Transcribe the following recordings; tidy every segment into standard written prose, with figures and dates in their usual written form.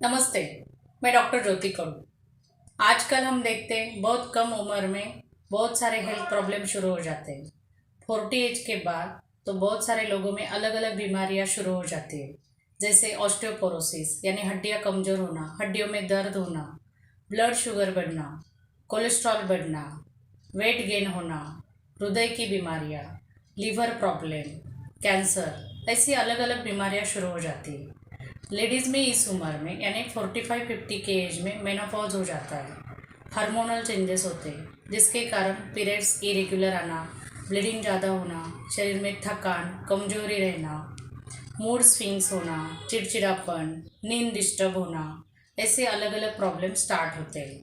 नमस्ते। मैं डॉक्टर ज्योति करूँ। आजकल हम देखते हैं बहुत कम उम्र में बहुत सारे हेल्थ प्रॉब्लम शुरू हो जाते हैं। 40 एज के बाद तो बहुत सारे लोगों में अलग अलग बीमारियां शुरू हो जाती है, जैसे ऑस्टियोपोरोसिस यानी हड्डियां कमज़ोर होना, हड्डियों में दर्द होना, ब्लड शुगर बढ़ना, कोलेस्ट्रॉल बढ़ना, वेट गेन होना, हृदय की बीमारियां, लीवर प्रॉब्लम, कैंसर, ऐसी अलग अलग बीमारियां शुरू हो जाती है। लेडीज़ में इस उम्र में यानी 45-50 के एज में मेनोपॉज हो जाता है। हार्मोनल चेंजेस होते हैं जिसके कारण पीरियड्स इरेगुलर आना, ब्लीडिंग ज़्यादा होना, शरीर में थकान, कमजोरी रहना, मूड स्विंग्स होना, चिड़चिड़ापन, नींद डिस्टर्ब होना, ऐसे अलग अलग प्रॉब्लम स्टार्ट होते हैं।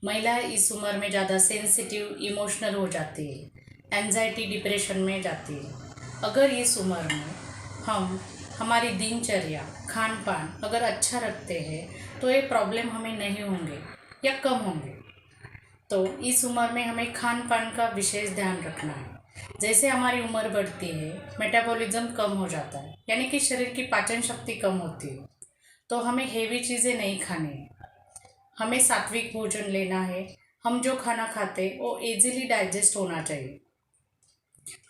महिलाएं इस उम्र में ज़्यादा सेंसिटिव इमोशनल हो जाती है, एंजाइटी डिप्रेशन में जाती है। अगर इस उम्र में हम हमारी दिनचर्या खान पान अगर अच्छा रखते हैं तो ये प्रॉब्लम हमें नहीं होंगे या कम होंगे। तो इस उम्र में हमें खान पान का विशेष ध्यान रखना है। जैसे हमारी उम्र बढ़ती है, मेटाबॉलिज्म कम हो जाता है, यानी कि शरीर की पाचन शक्ति कम होती है। तो हमें हेवी चीज़ें नहीं खानी है, हमें सात्विक भोजन लेना है। हम जो खाना खाते हैं वो इजीली डाइजेस्ट होना चाहिए।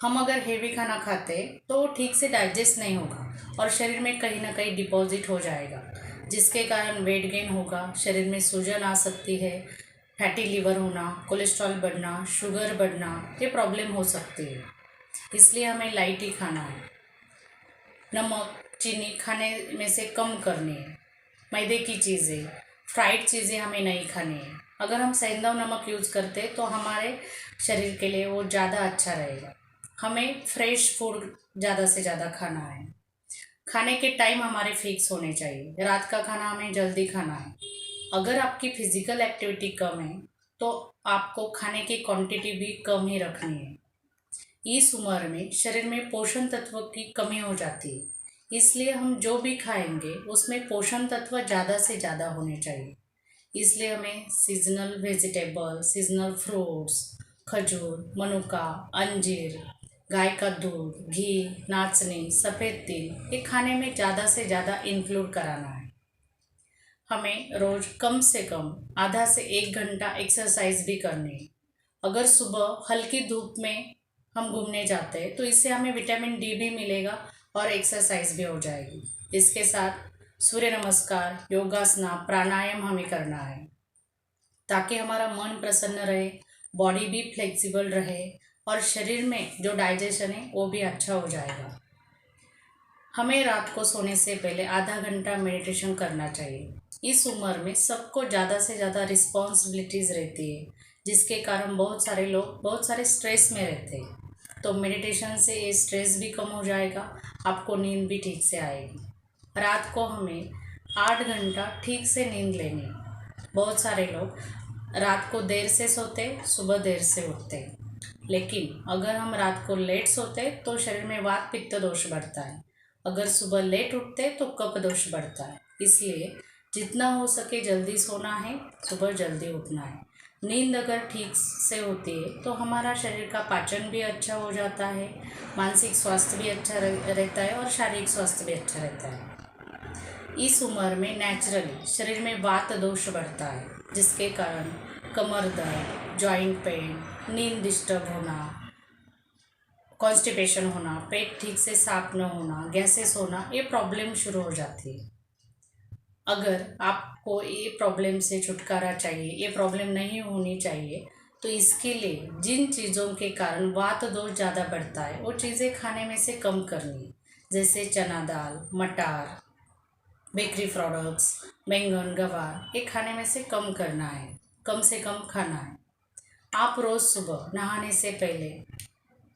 हम अगर हेवी खाना खाते तो ठीक से डाइजेस्ट नहीं होगा और शरीर में कहीं ना कहीं डिपॉजिट हो जाएगा, जिसके कारण वेट गेन होगा, शरीर में सूजन आ सकती है, फैटी लिवर होना, कोलेस्ट्रॉल बढ़ना, शुगर बढ़ना, ये प्रॉब्लम हो सकती है। इसलिए हमें लाइट ही खाना है। नमक चीनी खाने में से कम करनी है। मैदे की चीज़ें, फ्राइड चीज़ें हमें नहीं खानी है। अगर हम सेंधा नमक यूज़ करते तो हमारे शरीर के लिए वो ज़्यादा अच्छा रहेगा। हमें फ्रेश फूड ज़्यादा से ज़्यादा खाना है। खाने के टाइम हमारे फिक्स होने चाहिए। रात का खाना हमें जल्दी खाना है। अगर आपकी फिजिकल एक्टिविटी कम है तो आपको खाने की क्वांटिटी भी कम ही रखनी है। इस उम्र में शरीर में पोषण तत्व की कमी हो जाती है, इसलिए हम जो भी खाएंगे उसमें पोषण तत्व ज़्यादा से ज़्यादा होने चाहिए। इसलिए हमें सीजनल वेजिटेबल, सीजनल फ्रूट्स, खजूर, मनुका, अंजीर, गाय का दूध, घी, नाचनी, सफ़ेद तिल, ये खाने में ज़्यादा से ज़्यादा इंक्लूड कराना है। हमें रोज़ कम से कम आधा से 1 घंटा एक्सरसाइज भी करनी है। अगर सुबह हल्की धूप में हम घूमने जाते हैं तो इससे हमें विटामिन डी भी मिलेगा और एक्सरसाइज भी हो जाएगी। इसके साथ सूर्य नमस्कार, योगासना, प्राणायाम हमें करना है ताकि हमारा मन प्रसन्न रहे, बॉडी भी फ्लेक्सिबल रहे और शरीर में जो डाइजेशन है वो भी अच्छा हो जाएगा। हमें रात को सोने से पहले आधा घंटा मेडिटेशन करना चाहिए। इस उम्र में सबको ज़्यादा से ज़्यादा रिस्पॉन्सिबिलिटीज़ रहती है, जिसके कारण बहुत सारे लोग बहुत सारे स्ट्रेस में रहते हैं। तो मेडिटेशन से ये स्ट्रेस भी कम हो जाएगा, आपको नींद भी ठीक से आएगी। रात को हमें 8 घंटा ठीक से नींद लेनी है। बहुत सारे लोग रात को देर से सोते, सुबह देर से उठते, लेकिन अगर हम रात को लेट सोते तो शरीर में वात पित्त दोष बढ़ता है। अगर सुबह लेट उठते तो कफ दोष बढ़ता है। इसलिए जितना हो सके जल्दी सोना है, सुबह जल्दी उठना है। नींद अगर ठीक से होती है तो हमारा शरीर का पाचन भी अच्छा हो जाता है, मानसिक स्वास्थ्य भी अच्छा रहता है और शारीरिक स्वास्थ्य भी अच्छा रहता है। इस उम्र में नेचुरली शरीर में वात दोष बढ़ता है, जिसके कारण कमर दर्द, जॉइंट पेन, नींद डिस्टर्ब होना, कॉन्स्टिपेशन होना, पेट ठीक से साफ न होना, गैसेस होना, ये प्रॉब्लम शुरू हो जाती है। अगर आपको ये प्रॉब्लम से छुटकारा चाहिए, ये प्रॉब्लम नहीं होनी चाहिए, तो इसके लिए जिन चीज़ों के कारण वात दोष ज़्यादा बढ़ता है वो चीज़ें खाने में से कम करनी है। जैसे चना दाल, मटार, बेकरी प्रोडक्ट्स, बैंगन, गवार, ये खाने में से कम करना है, कम से कम खाना है। आप रोज़ सुबह नहाने से पहले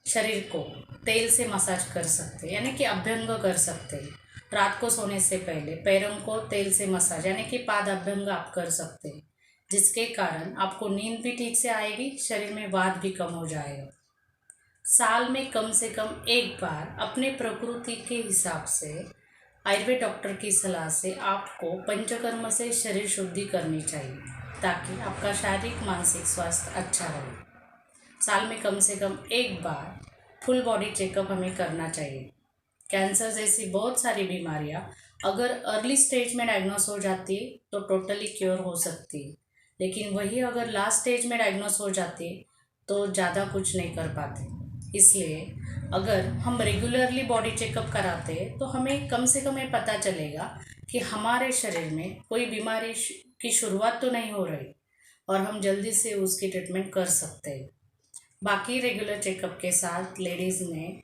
शरीर को तेल से मसाज कर सकते हैं, यानी कि अभ्यंग कर सकते हैं। रात को सोने से पहले पैरों को तेल से मसाज यानी कि पाद अभ्यंग आप कर सकते हैं, जिसके कारण आपको नींद भी ठीक से आएगी, शरीर में वात भी कम हो जाएगा। साल में कम से कम एक बार अपने प्रकृति के हिसाब से आयुर्वेद डॉक्टर की सलाह से आपको पंचकर्म से शरीर शुद्धि करनी चाहिए, ताकि आपका शारीरिक मानसिक स्वास्थ्य अच्छा रहे। साल में कम से कम एक बार फुल बॉडी चेकअप हमें करना चाहिए। कैंसर जैसी बहुत सारी बीमारियां अगर अर्ली स्टेज में डायग्नोस हो जाती है तो टोटली क्योर हो सकती है, लेकिन वही अगर लास्ट स्टेज में डायग्नोस हो जाती है तो ज़्यादा कुछ नहीं कर पाते। इसलिए अगर हम रेगुलरली बॉडी चेकअप कराते हैं तो हमें कम से कम ये पता चलेगा कि हमारे शरीर में कोई बीमारी की शुरुआत तो नहीं हो रही और हम जल्दी से उसकी ट्रीटमेंट कर सकते हैं। बाकी रेगुलर चेकअप के साथ लेडीज़ में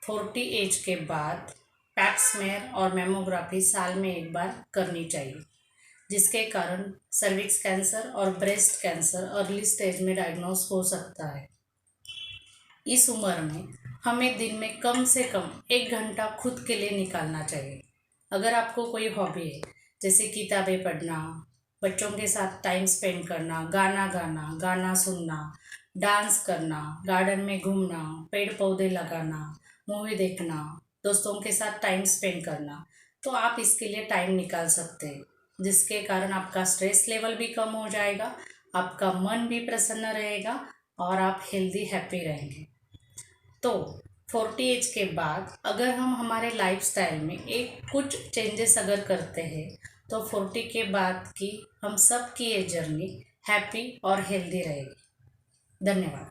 40 एज के बाद पैप स्मेयर और मेमोग्राफी साल में एक बार करनी चाहिए, जिसके कारण सर्विक्स कैंसर और ब्रेस्ट कैंसर अर्ली स्टेज में डायग्नोस हो सकता है। इस उम्र में हमें दिन में कम से कम 1 घंटा खुद के लिए निकालना चाहिए। अगर आपको कोई हॉबी है, जैसे किताबें पढ़ना, बच्चों के साथ टाइम स्पेंड करना, गाना गाना, गाना सुनना, डांस करना, गार्डन में घूमना, पेड़ पौधे लगाना, मूवी देखना, दोस्तों के साथ टाइम स्पेंड करना, तो आप इसके लिए टाइम निकाल सकते हैं, जिसके कारण आपका स्ट्रेस लेवल भी कम हो जाएगा, आपका मन भी प्रसन्न रहेगा और आप हेल्दी हैप्पी रहेंगे। तो 40 एज के बाद अगर हम हमारे लाइफस्टाइल में एक कुछ चेंजेस अगर करते हैं तो 40 के बाद की हम सब की ये जर्नी हैप्पी और हेल्दी रहेगी। धन्यवाद।